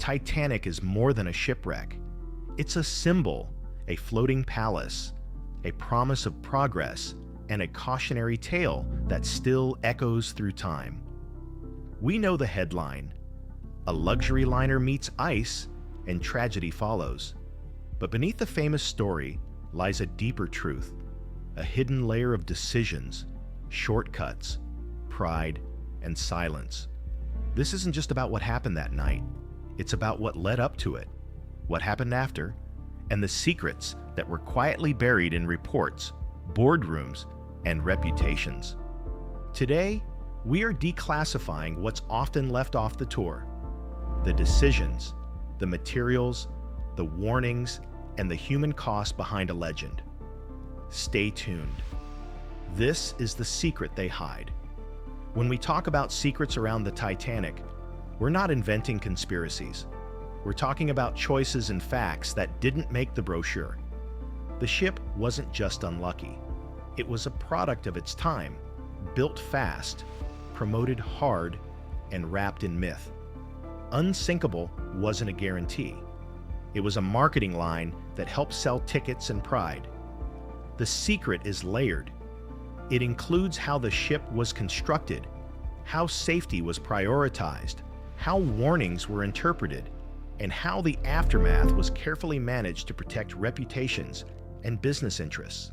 Titanic is more than a shipwreck. It's a symbol, a floating palace, a promise of progress, and a cautionary tale that still echoes through time. We know the headline: a luxury liner meets ice and tragedy follows. But beneath the famous story lies a deeper truth, a hidden layer of decisions, shortcuts, pride, and silence. This isn't just about what happened that night. It's about what led up to it, what happened after, and the secrets that were quietly buried in reports, boardrooms, and reputations. Today, we are declassifying what's often left off the tour: the decisions, the materials, the warnings, and the human cost behind a legend. Stay tuned. This is the secret they hide. When we talk about secrets around the Titanic, we're not inventing conspiracies. We're talking about choices and facts that didn't make the brochure. The ship wasn't just unlucky. It was a product of its time, built fast, promoted hard, and wrapped in myth. Unsinkable wasn't a guarantee. It was a marketing line that helped sell tickets and pride. The secret is layered. It includes how the ship was constructed, how safety was prioritized, how warnings were interpreted, and how the aftermath was carefully managed to protect reputations and business interests.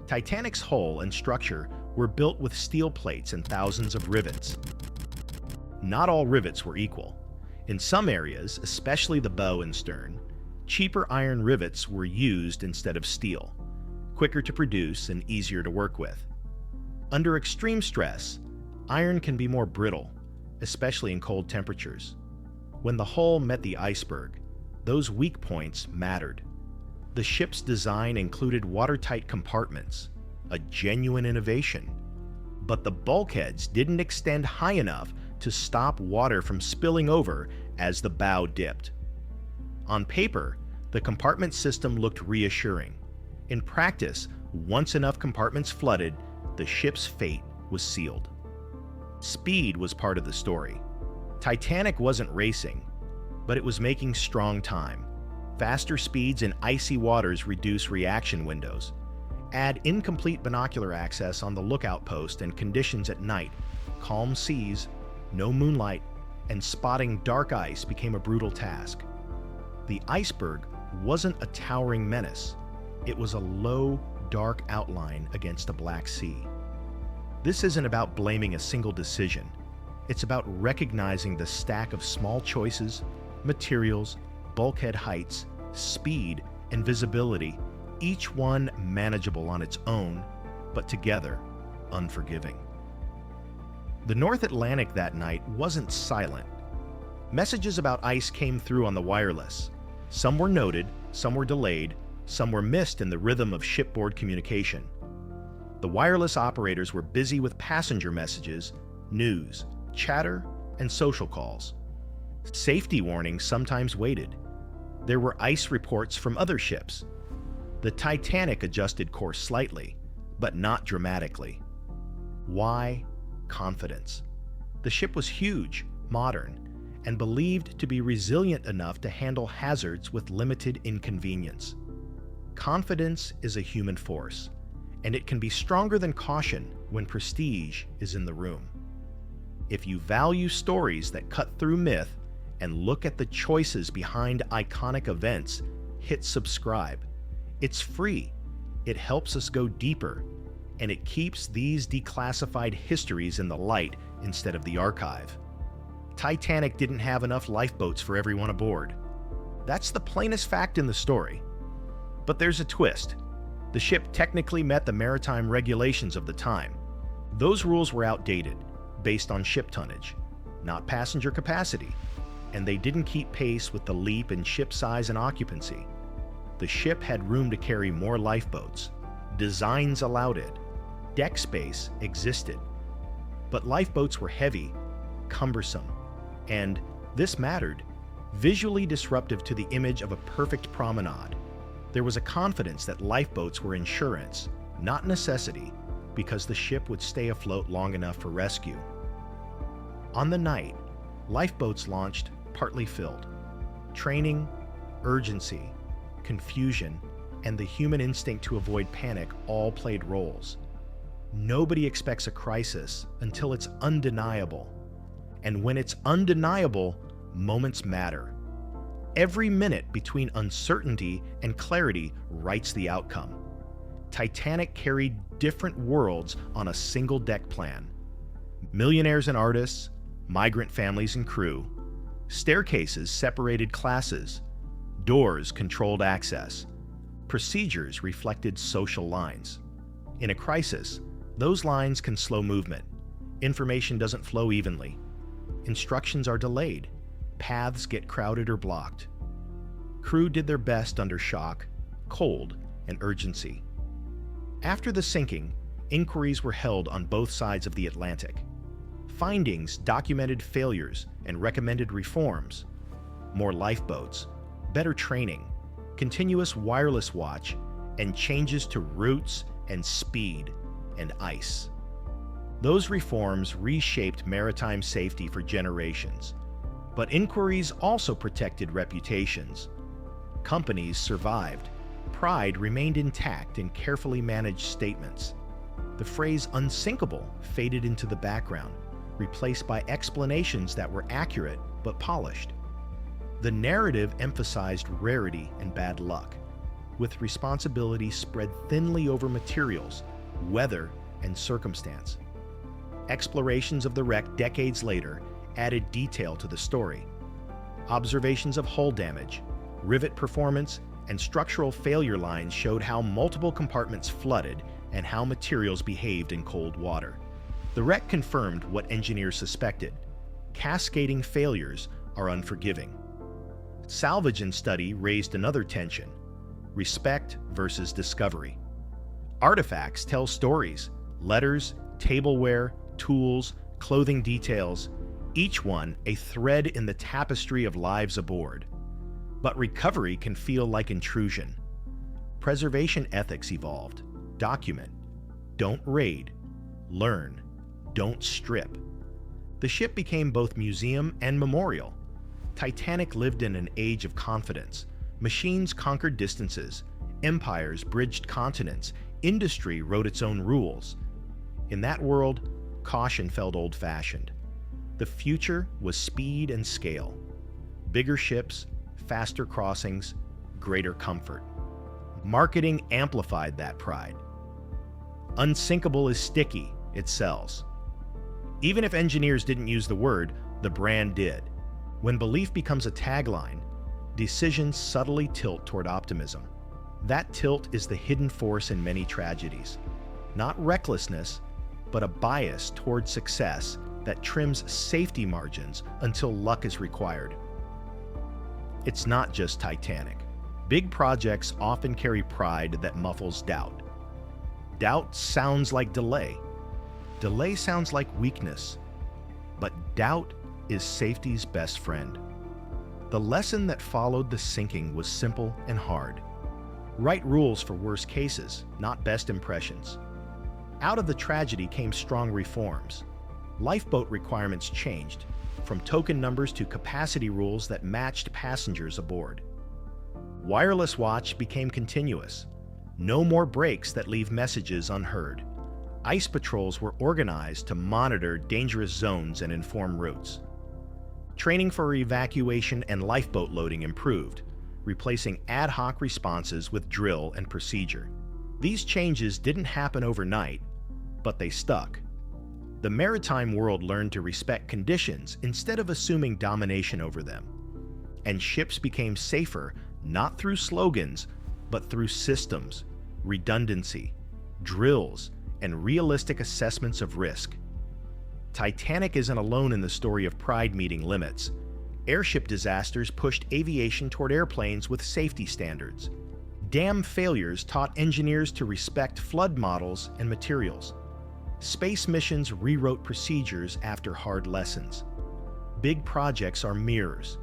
Titanic's hull and structure were built with steel plates and thousands of rivets. Not all rivets were equal. In some areas, especially the bow and stern, cheaper iron rivets were used instead of steel, quicker to produce and easier to work with. Under extreme stress, iron can be more brittle, especially in cold temperatures. When the hull met the iceberg, those weak points mattered. The ship's design included watertight compartments, a genuine innovation. But the bulkheads didn't extend high enough to stop water from spilling over as the bow dipped. On paper, the compartment system looked reassuring. In practice, once enough compartments flooded, the ship's fate was sealed. Speed was part of the story. Titanic wasn't racing, but it was making strong time. Faster speeds in icy waters reduce reaction windows. Add incomplete binocular access on the lookout post and conditions at night. Calm seas, no moonlight, and spotting dark ice became a brutal task. The iceberg wasn't a towering menace. It was a low, dark outline against a black sea. This isn't about blaming a single decision. It's about recognizing the stack of small choices, materials, bulkhead heights, speed, and visibility, each one manageable on its own, but together, unforgiving. The North Atlantic that night wasn't silent. Messages about ice came through on the wireless. Some were noted, some were delayed, some were missed in the rhythm of shipboard communication. The wireless operators were busy with passenger messages, news, chatter, and social calls. Safety warnings sometimes waited. There were ice reports from other ships. The Titanic adjusted course slightly, but not dramatically. Why? Confidence. The ship was huge, modern, and believed to be resilient enough to handle hazards with limited inconvenience. Confidence is a human force, and it can be stronger than caution when prestige is in the room. If you value stories that cut through myth and look at the choices behind iconic events, hit subscribe. It's free, it helps us go deeper, and it keeps these declassified histories in the light instead of the archive. Titanic didn't have enough lifeboats for everyone aboard. That's the plainest fact in the story. But there's a twist. The ship technically met the maritime regulations of the time. Those rules were outdated, based on ship tonnage, not passenger capacity, and they didn't keep pace with the leap in ship size and occupancy. The ship had room to carry more lifeboats. Designs allowed it. Deck space existed. But lifeboats were heavy, cumbersome, and, this mattered, visually disruptive to the image of a perfect promenade. There was a confidence that lifeboats were insurance, not necessity, because the ship would stay afloat long enough for rescue. On the night, lifeboats launched partly filled. Training, urgency, confusion, and the human instinct to avoid panic all played roles. Nobody expects a crisis until it's undeniable. And when it's undeniable, moments matter. Every minute between uncertainty and clarity writes the outcome. Titanic carried different worlds on a single deck plan. Millionaires and artists, migrant families and crew. Staircases separated classes. Doors controlled access. Procedures reflected social lines. In a crisis, those lines can slow movement. Information doesn't flow evenly. Instructions are delayed. Paths get crowded or blocked. Crew did their best under shock, cold, and urgency. After the sinking, inquiries were held on both sides of the Atlantic. Findings documented failures and recommended reforms. More lifeboats, better training, continuous wireless watch, and changes to routes and speed and ice. Those reforms reshaped maritime safety for generations, but inquiries also protected reputations. Companies survived. Pride remained intact in carefully managed statements. The phrase unsinkable faded into the background, replaced by explanations that were accurate but polished. The narrative emphasized rarity and bad luck, with responsibility spread thinly over materials, weather, and circumstance. Explorations of the wreck decades later added detail to the story. Observations of hull damage, rivet performance, and structural failure lines showed how multiple compartments flooded and how materials behaved in cold water. The wreck confirmed what engineers suspected: cascading failures are unforgiving. Salvage and study raised another tension: respect versus discovery. Artifacts tell stories: letters, tableware, tools, clothing details, each one a thread in the tapestry of lives aboard. But recovery can feel like intrusion. Preservation ethics evolved. Document. Don't raid. Learn. Don't strip. The ship became both museum and memorial. Titanic lived in an age of confidence. Machines conquered distances. Empires bridged continents. Industry wrote its own rules. In that world, caution felt old-fashioned. The future was speed and scale. Bigger ships, faster crossings, greater comfort. Marketing amplified that pride. Unsinkable is sticky, it sells. Even if engineers didn't use the word, the brand did. When belief becomes a tagline, decisions subtly tilt toward optimism. That tilt is the hidden force in many tragedies. Not recklessness, but a bias toward success that trims safety margins until luck is required. It's not just Titanic. Big projects often carry pride that muffles doubt. Doubt sounds like delay. Delay sounds like weakness. But doubt is safety's best friend. The lesson that followed the sinking was simple and hard. Write rules for worst cases, not best impressions. Out of the tragedy came strong reforms. Lifeboat requirements changed, from token numbers to capacity rules that matched passengers aboard. Wireless watch became continuous. No more breaks that leave messages unheard. Ice patrols were organized to monitor dangerous zones and inform routes. Training for evacuation and lifeboat loading improved, replacing ad hoc responses with drill and procedure. These changes didn't happen overnight, but they stuck. The maritime world learned to respect conditions instead of assuming domination over them. And ships became safer not through slogans, but through systems, redundancy, drills, and realistic assessments of risk. Titanic isn't alone in the story of pride meeting limits. Airship disasters pushed aviation toward airplanes with safety standards. Dam failures taught engineers to respect flood models and materials. Space missions rewrote procedures after hard lessons. Big projects are mirrors.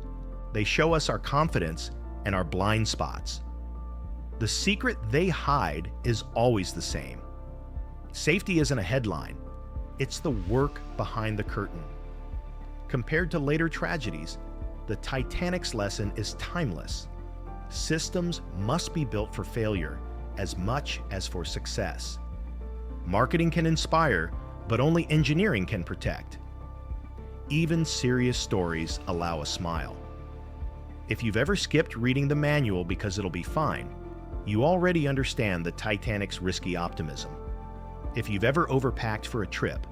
They show us our confidence and our blind spots. The secret they hide is always the same. Safety isn't a headline. It's the work behind the curtain. Compared to later tragedies, The Titanic's lesson is timeless. Systems must be built for failure as much as for success. Marketing can inspire, but only engineering can protect. Even serious stories allow a smile. If you've ever skipped reading the manual because it'll be fine, you already understand the Titanic's risky optimism. If you've ever overpacked for a trip,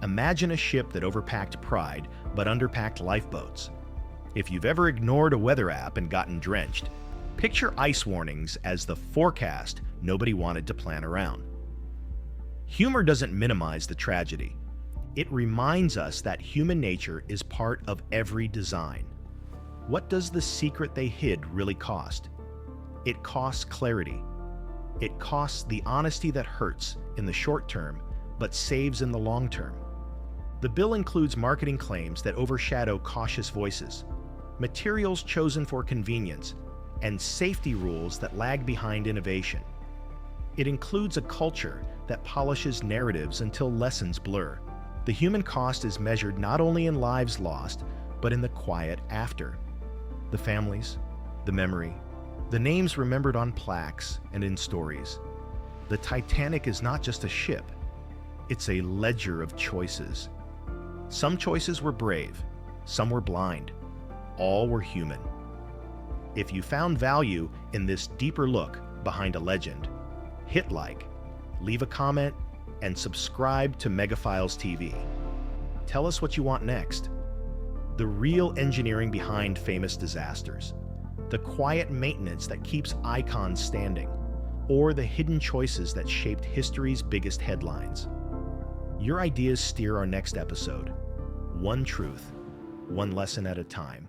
imagine a ship that overpacked pride but underpacked lifeboats. If you've ever ignored a weather app and gotten drenched, picture ice warnings as the forecast nobody wanted to plan around. Humor doesn't minimize the tragedy. It reminds us that human nature is part of every design. What does the secret they hid really cost? It costs clarity. It costs the honesty that hurts in the short term, but saves in the long term. The bill includes marketing claims that overshadow cautious voices, materials chosen for convenience, and safety rules that lag behind innovation. It includes a culture that polishes narratives until lessons blur. The human cost is measured not only in lives lost, but in the quiet after. The families, the memory, the names remembered on plaques and in stories. The Titanic is not just a ship, it's a ledger of choices. Some choices were brave, some were blind, all were human. If you found value in this deeper look behind a legend, hit like, leave a comment, and subscribe to Megaphiles TV. Tell us what you want next. The real engineering behind famous disasters, the quiet maintenance that keeps icons standing, or the hidden choices that shaped history's biggest headlines. Your ideas steer our next episode. One truth, one lesson at a time.